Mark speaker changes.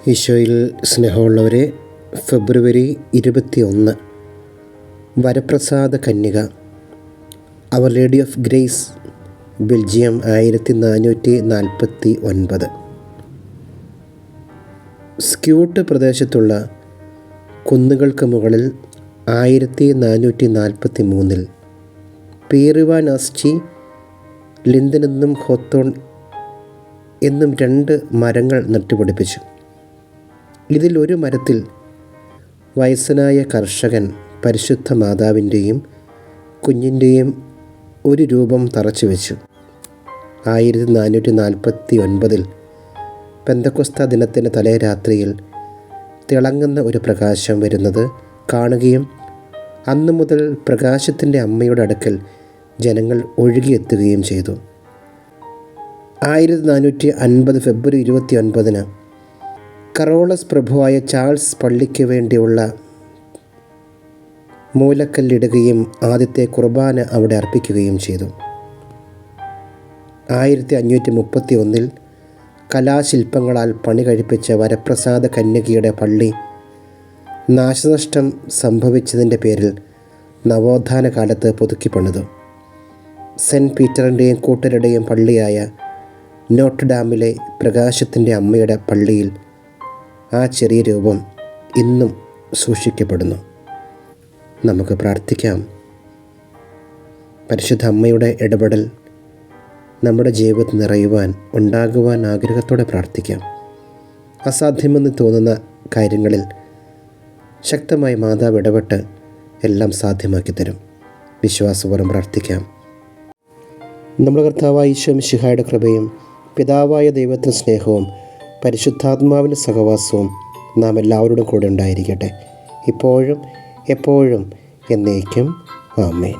Speaker 1: ഈശോയിൽ സ്നേഹമുള്ളവരെ, ഫെബ്രുവരി 21 വരപ്രസാദ കന്യക, അവർ ലേഡി ഓഫ് ഗ്രേസ്, ബെൽജിയം 1449. സ്ക്യൂട്ട് പ്രദേശത്തുള്ള കുന്നുകൾക്ക് മുകളിൽ 1443 പീറിവാനാസ്റ്റി ലിന്തൻ എന്നും ഹോത്തോൺ എന്നും 2 മരങ്ങൾ നട്ടുപിടിപ്പിച്ചു. ഇതിൽ ഒരു മരത്തിൽ വയസ്സനായ കർഷകൻ പരിശുദ്ധ മാതാവിൻ്റെയും കുഞ്ഞിൻ്റെയും ഒരു രൂപം തറച്ചു വെച്ചു. 1449 പെന്തക്കോസ്ത ദിനത്തിൻ്റെ തലേ രാത്രിയിൽ തിളങ്ങുന്ന ഒരു പ്രകാശം വരുന്നത് കാണുകയും അന്നു മുതൽ പ്രകാശത്തിൻ്റെ അമ്മയുടെ അടുക്കൽ ജനങ്ങൾ ഒഴുകിയെത്തുകയും ചെയ്തു. 1450 ഫെബ്രുവരി 29 കറോളസ് പ്രഭുവായ ചാൾസ് പള്ളിക്ക് വേണ്ടിയുള്ള മൂലക്കല്ലിടുകയും ആദ്യത്തെ കുർബാന അവിടെ അർപ്പിക്കുകയും ചെയ്തു. 1531 കലാശില്പങ്ങളാൽ പണി കഴിപ്പിച്ച വരപ്രസാദ കന്യകയുടെ പള്ളി നാശനഷ്ടം സംഭവിച്ചതിൻ്റെ പേരിൽ നവോത്ഥാന കാലത്ത് പുതുക്കി പണിതു. സെൻറ്റ് പീറ്ററിൻ്റെയും കൂട്ടരുടെയും പള്ളിയായ നോട്ട്ഡാമിലെ പ്രകാശത്തിൻ്റെ അമ്മയുടെ പള്ളിയിൽ ആ ചെറിയ രൂപം ഇന്നും സൂക്ഷിക്കപ്പെടുന്നു. നമുക്ക് പ്രാർത്ഥിക്കാം. പരിശുദ്ധ അമ്മയുടെ ഇടപെടൽ നമ്മുടെ ജീവിതത്തിൽ നിറയുവാൻ, ഉണ്ടാകുവാൻ ആഗ്രഹത്തോടെ പ്രാർത്ഥിക്കാം. അസാധ്യമെന്ന് തോന്നുന്ന കാര്യങ്ങളിൽ ശക്തമായി മാതാവ് ഇടപെട്ട് എല്ലാം സാധ്യമാക്കി തരും. വിശ്വാസപൂർവ്വം പ്രാർത്ഥിക്കാം. നമ്മുടെ കർത്താവായ ഈശോ മിശിഹായുടെ കൃപയും പിതാവായ ദൈവത്തിൻ്റെ സ്നേഹവും പരിശുദ്ധാത്മാവിൻ്റെ സഹവാസവും നാം എല്ലാവരോടും കൂടെ ഉണ്ടായിരിക്കട്ടെ, ഇപ്പോഴും എപ്പോഴും എന്നേക്കും. ആമേൻ.